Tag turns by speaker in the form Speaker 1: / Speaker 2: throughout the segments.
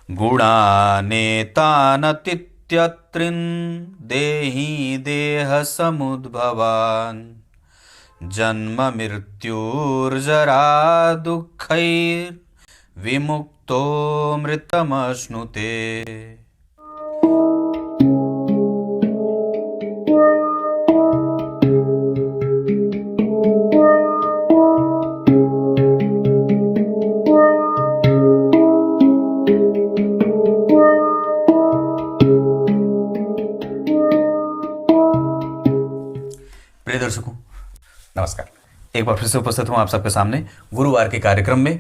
Speaker 1: गुणानेतानतीत्यत्रिन् देहि देहसमुद्भवान् जन्म मृत्युर्जरा दुःखैर्विमुक्तो मृतमश्नुते।
Speaker 2: प्रिय दर्शकों नमस्कार। एक बार फिर से उपस्थित हूं आप सबके सामने गुरुवार के कार्यक्रम में।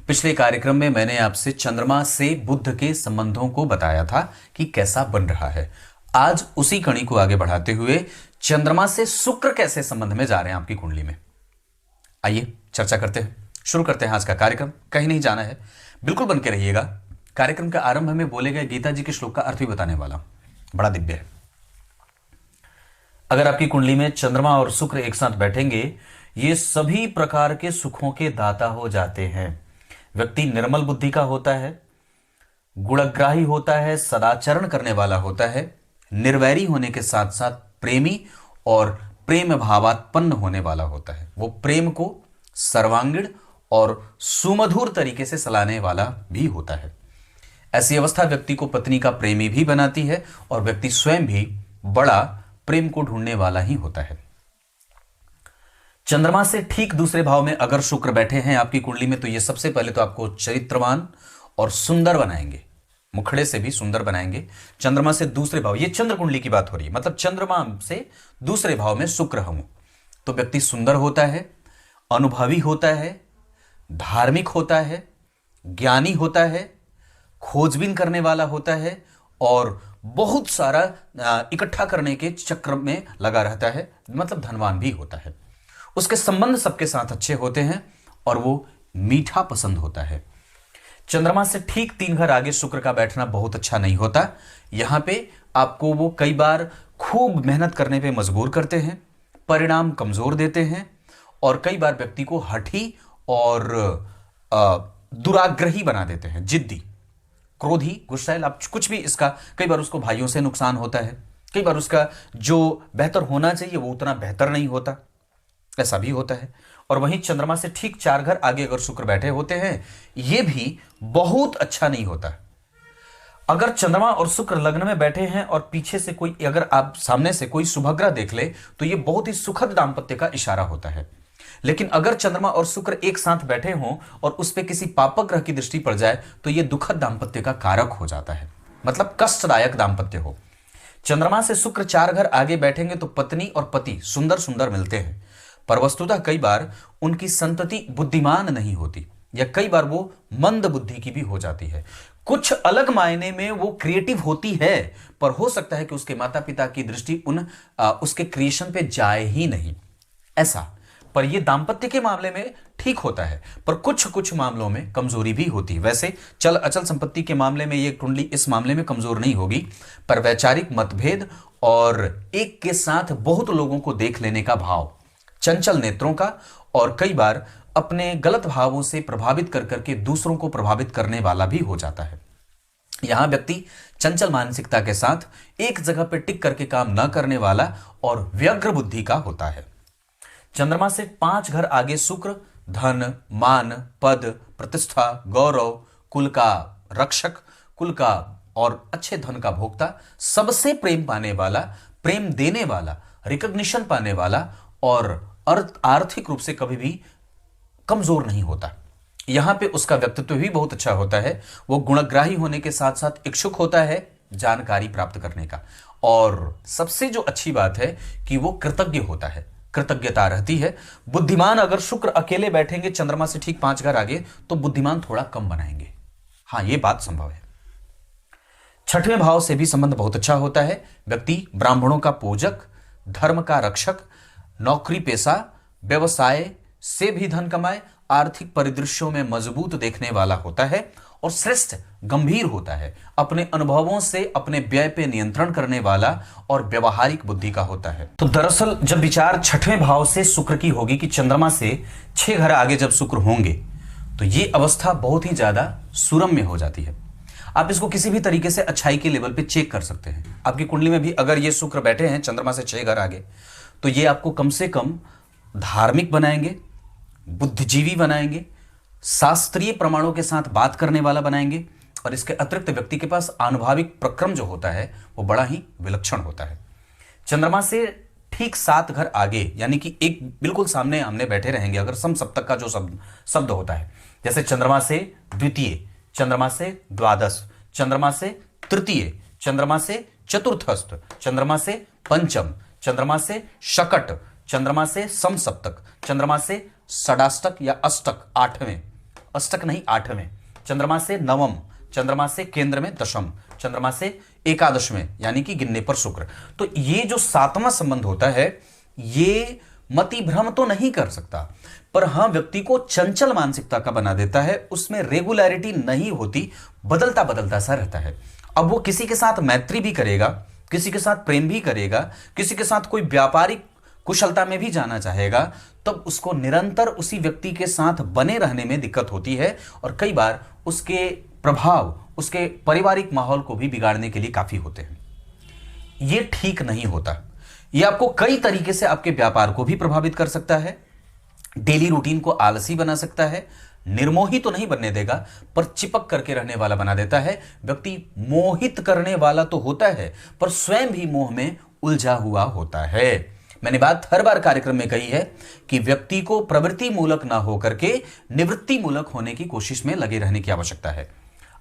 Speaker 2: पिछले कार्यक्रम में मैंने आपसे चंद्रमा से बुध के संबंधों को बताया था कि कैसा बन रहा है। आज उसी कड़ी को आगे बढ़ाते हुए चंद्रमा से शुक्र कैसे संबंध में जा रहे हैं आपकी कुंडली में, आइए चर्चा करते हैं। शुरू करते हैं आज का कार्यक्रम। कहीं नहीं जाना है, बिल्कुल बन के रहिएगा। कार्यक्रम के आरंभ में बोले गए गीता जी के श्लोक का अर्थ भी बताने वाला हूं, बड़ा दिव्य है। अगर आपकी कुंडली में चंद्रमा और शुक्र एक साथ बैठेंगे, ये सभी प्रकार के सुखों के दाता हो जाते हैं। व्यक्ति निर्मल बुद्धि का होता है, गुणग्राही होता है, सदाचरण करने वाला होता है, निर्वैरी होने के साथ साथ प्रेमी और प्रेम भावात्पन्न होने वाला होता है। वो प्रेम को सर्वांगीण और सुमधुर तरीके से सलाने वाला भी होता है। ऐसी अवस्था व्यक्ति को पत्नी का प्रेमी भी बनाती है और व्यक्ति स्वयं भी बड़ा प्रेम को ढूंढने वाला ही होता है। चंद्रमा से ठीक दूसरे भाव में अगर शुक्र बैठे हैं आपकी कुंडली में, तो ये सबसे पहले तो आपको चरित्रवान और सुंदर बनाएंगे, मुखड़े से भी सुंदर बनाएंगे। चंद्रमा से दूसरे भाव, ये चंद्र कुंडली की बात हो रही है, मतलब चंद्रमा से दूसरे भाव में शुक्र हो तो व्यक्ति सुंदर होता है, अनुभवी होता है, धार्मिक होता है, ज्ञानी होता है, खोजबीन करने वाला होता है और बहुत सारा इकट्ठा करने के चक्र में लगा रहता है, मतलब धनवान भी होता है। उसके संबंध सबके साथ अच्छे होते हैं और वो मीठा पसंद होता है। चंद्रमा से ठीक 3 घर आगे शुक्र का बैठना बहुत अच्छा नहीं होता। यहां पे आपको वो कई बार खूब मेहनत करने पे मजबूर करते हैं, परिणाम कमजोर देते हैं और कई बार व्यक्ति को हठी और दुराग्रही बना देते हैं, जिद्दी, क्रोधी, गुस्सैल। आप कुछ भी इसका, कई बार उसको भाइयों से नुकसान होता है, कई बार उसका जो बेहतर होना चाहिए वो उतना बेहतर नहीं होता, ऐसा भी होता है। और वहीं चंद्रमा से ठीक 4 घर आगे अगर शुक्र बैठे होते हैं, ये भी बहुत अच्छा नहीं होता। अगर चंद्रमा और शुक्र लग्न में बैठे हैं और पीछे से कोई, अगर आप सामने से कोई शुभग्रह देख ले तो ये बहुत ही सुखद दाम्पत्य का इशारा होता है। लेकिन अगर चंद्रमा और शुक्र एक साथ बैठे हों और उस पर किसी पापक ग्रह की दृष्टि पड़ जाए तो यह दुखद दाम्पत्य का कारक हो जाता है, मतलब कष्टदायक दाम्पत्य हो। चंद्रमा से शुक्र 4 घर आगे बैठेंगे तो पत्नी और पति सुंदर सुंदर मिलते हैं, पर वस्तुतः कई बार उनकी संतति बुद्धिमान नहीं होती या कई बार वो मंद बुद्धि की भी हो जाती है। कुछ अलग मायने में वो क्रिएटिव होती है, पर हो सकता है कि उसके माता पिता की दृष्टि उसके क्रिएशन पे जाए ही नहीं, ऐसा। पर यह दाम्पत्य के मामले में ठीक होता है, पर कुछ कुछ मामलों में कमजोरी भी होती है। वैसे चल अचल संपत्ति के मामले में यह कुंडली इस मामले में कमजोर नहीं होगी, पर वैचारिक मतभेद और एक के साथ बहुत लोगों को देख लेने का भाव, चंचल नेत्रों का और कई बार अपने गलत भावों से प्रभावित कर करके दूसरों को प्रभावित करने वाला भी हो जाता है। यहां व्यक्ति चंचल मानसिकता के साथ एक जगह पर टिक करके काम न करने वाला और व्यग्र बुद्धि का होता है। चंद्रमा से 5 घर आगे शुक्र धन, मान, पद, प्रतिष्ठा, गौरव, कुल का रक्षक, कुल का और अच्छे धन का भोक्ता, सबसे प्रेम पाने वाला, प्रेम देने वाला, रिकॉग्निशन पाने वाला और आर्थिक रूप से कभी भी कमजोर नहीं होता। यहां पे उसका व्यक्तित्व भी बहुत अच्छा होता है। वो गुणग्राही होने के साथ साथ इच्छुक होता है जानकारी प्राप्त करने का, और सबसे जो अच्छी बात है कि वो कृतज्ञ होता है, कृतज्ञता रहती है। बुद्धिमान अगर शुक्र अकेले बैठेंगे चंद्रमा से ठीक 5 घर आगे तो बुद्धिमान थोड़ा कम बनाएंगे, हां यह बात संभव है। 6वें भाव से भी संबंध बहुत अच्छा होता है। व्यक्ति ब्राह्मणों का पूजक, धर्म का रक्षक, नौकरी पेशा, व्यवसाय से भी धन कमाए, आर्थिक परिदृश्यों में मजबूत देखने वाला होता है और श्रेष्ठ गंभीर होता है, अपने अनुभवों से अपने व्यय पे नियंत्रण करने वाला और व्यवहारिक बुद्धि का होता है। तो दरअसल जब विचार 6वें भाव से शुक्र की होगी कि चंद्रमा से 6 घर आगे जब शुक्र होंगे तो ये अवस्था बहुत ही ज्यादा सुरम्य हो जाती है। आप इसको किसी भी तरीके से अच्छाई के लेवल पे चेक कर सकते हैं। आपकी कुंडली में भी अगर ये शुक्र बैठे हैं चंद्रमा से 6 घर आगे, तो ये आपको कम से कम धार्मिक बनाएंगे, बुद्धिजीवी बनाएंगे, शास्त्रीय प्रमाणों के साथ बात करने वाला बनाएंगे, और इसके अतिरिक्त व्यक्ति के पास आनुभाविक प्रक्रम जो होता है वो बड़ा ही विलक्षण होता है। चंद्रमा से ठीक 7 घर आगे, यानी कि एक बिल्कुल सामने आमने बैठे रहेंगे अगर सम सप्तक का जो शब्द होता है, जैसे चंद्रमा से द्वितीय, चंद्रमा से द्वादश, चंद्रमा से तृतीय, चंद्रमा से चतुर्थस्थ, चंद्रमा से पंचम, चंद्रमा से शकट, चंद्रमा से समसप्तक, चंद्रमा से षडाष्टक या अष्टक 8वें, अष्टक नहीं 8वें, चंद्रमा से नवम, चंद्रमा से केंद्र में दशम, चंद्रमा से एकादशवें यानी कि गिनने पर शुक्र। तो ये जो 7वां संबंध होता है ये मति भ्रम तो नहीं कर सकता, पर हां व्यक्ति को चंचल मानसिकता का बना देता है, उसमें रेगुलरिटी नहीं होती, बदलता बदलता सा रहता है। अब वो किसी के साथ मैत्री भी करेगा, किसी के साथ प्रेम भी करेगा, किसी के साथ कोई व्यापारिक कुशलता में भी जाना चाहेगा, तब उसको निरंतर उसी व्यक्ति के साथ बने रहने में दिक्कत होती है, और कई बार उसके प्रभाव उसके पारिवारिक माहौल को भी बिगाड़ने के लिए काफी होते हैं। यह ठीक नहीं होता। यह आपको कई तरीके से आपके व्यापार को भी प्रभावित कर सकता है, डेली रूटीन को आलसी बना सकता है, निर्मोही तो नहीं बनने देगा पर चिपक करके रहने वाला बना देता है। व्यक्ति मोहित करने वाला तो होता है पर स्वयं भी मोह में उलझा हुआ होता है। मैंने बात हर बार कार्यक्रम में कही है कि व्यक्ति को प्रवृत्ति मूलक ना होकर के निवृत्ति मूलक होने की कोशिश में लगे रहने की आवश्यकता है।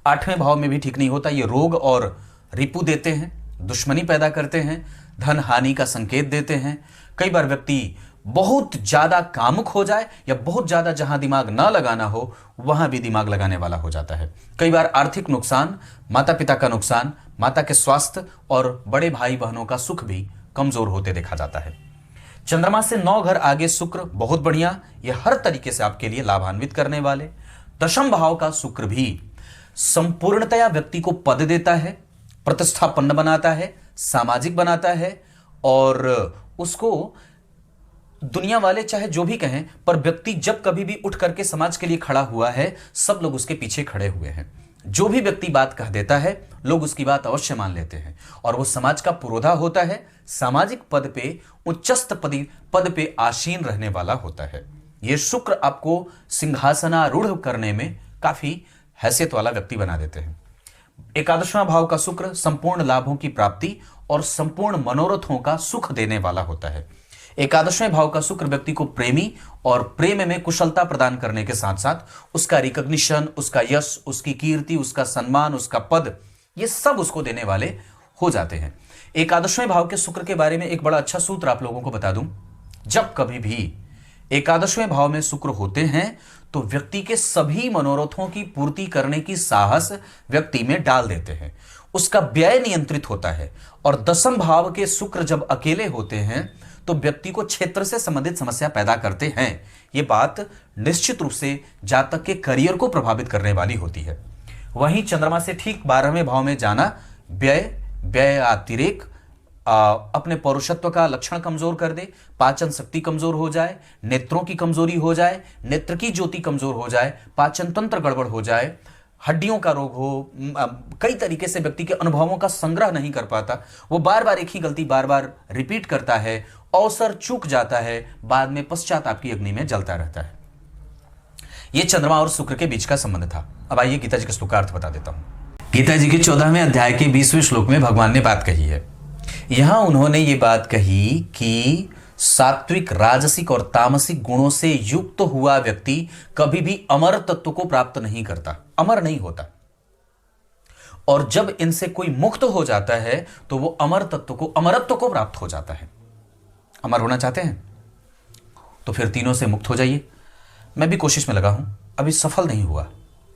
Speaker 2: 8वें भाव में भी ठीक नहीं होता। ये रोग और रिपु देते हैं, दुश्मनी पैदा करते हैं, धन हानि का संकेत देते हैं। कई बार व्यक्ति बहुत ज्यादा कामुक हो जाए या बहुत ज्यादा जहां दिमाग ना लगाना हो वहां भी दिमाग लगाने वाला हो जाता है। कई बार आर्थिक नुकसान, माता पिता का नुकसान, माता के स्वास्थ्य और बड़े भाई बहनों का सुख भी कमजोर होते देखा जाता है। चंद्रमा से 9 घर आगे शुक्र बहुत बढ़िया, यह हर तरीके से आपके लिए लाभान्वित करने वाले। दशम भाव का शुक्र भी संपूर्णतया व्यक्ति को पद देता है, प्रतिष्ठापन्न बनाता है, सामाजिक बनाता है, और उसको दुनिया वाले चाहे जो भी कहें पर व्यक्ति जब कभी भी उठ करके समाज के लिए खड़ा हुआ है सब लोग उसके पीछे खड़े हुए हैं। जो भी व्यक्ति बात कह देता है लोग उसकी बात अवश्य मान लेते हैं, और वो समाज का पुरोधा होता है, सामाजिक पद पे उच्चस्थ पद पे आसीन रहने वाला होता है। यह शुक्र आपको सिंहासनारूढ़ करने में काफी हैसियत वाला व्यक्ति बना देते हैं। 11वां भाव का शुक्र संपूर्ण लाभों की प्राप्ति और संपूर्ण मनोरथों का सुख देने वाला होता है। 11वें भाव का शुक्र व्यक्ति को प्रेमी और प्रेम में कुशलता प्रदान करने के साथ साथ उसका रिकॉग्निशन, उसका यश, उसकी कीर्ति, उसका सम्मान, उसका पद, ये सब उसको देने वाले हो जाते हैं। 11वें भाव के शुक्र के बारे में एक बड़ा अच्छा सूत्र आप लोगों को बता दूं। जब कभी भी 11वें भाव में शुक्र होते हैं तो व्यक्ति के सभी मनोरथों की पूर्ति करने की साहस व्यक्ति में डाल देते हैं, उसका व्यय नियंत्रित होता है। और दशम भाव के शुक्र जब अकेले होते हैं तो व्यक्ति को क्षेत्र से संबंधित समस्या पैदा करते हैं। यह बात निश्चित रूप से जातक के करियर को प्रभावित करने वाली होती है। वहीं चंद्रमा से ठीक 12वें भाव में जाना व्यय अतिरेक, अपने पौरुषत्व का लक्षण कमजोर कर दे, पाचन शक्ति कमजोर हो जाए, नेत्रों की कमजोरी हो जाए, नेत्र की ज्योति कमजोर हो जाए, पाचन तंत्र गड़बड़ हो जाए, हड्डियों का रोग हो, कई तरीके से व्यक्ति के अनुभवों का संग्रह नहीं कर पाता, वो बार बार एक ही गलती बार बार रिपीट करता है, अवसर चूक जाता है, बाद में पश्चाताप की अग्नि में जलता रहता है। यह चंद्रमा और शुक्र के बीच का संबंध था। अब आइए गीता जी का श्लोकार्थ बता देता हूं। गीता जी के 14वें अध्याय के 20वें श्लोक में भगवान ने बात कही है। यहां उन्होंने ये बात कही कि सात्विक, राजसिक और तामसिक गुणों से युक्त हुआ व्यक्ति कभी भी अमर तत्व को प्राप्त नहीं करता, अमर नहीं होता, और जब इनसे कोई मुक्त हो जाता है तो वो अमरत्व को प्राप्त हो जाता है। अमर होना चाहते हैं तो फिर तीनों से मुक्त हो जाइए। मैं भी कोशिश में लगा हूं, अभी सफल नहीं हुआ,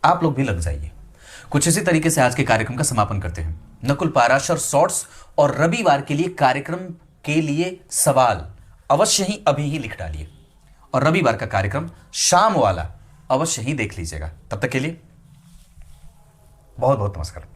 Speaker 2: आप लोग भी लग जाइए। कुछ इसी तरीके से आज के कार्यक्रम का समापन करते हैं। नकुल पाराशर शॉर्ट्स और रविवार के लिए कार्यक्रम के लिए सवाल अवश्य ही अभी ही लिख डालिए, और रविवार का कार्यक्रम शाम वाला अवश्य ही देख लीजिएगा। तब तक के लिए बहुत बहुत नमस्कार।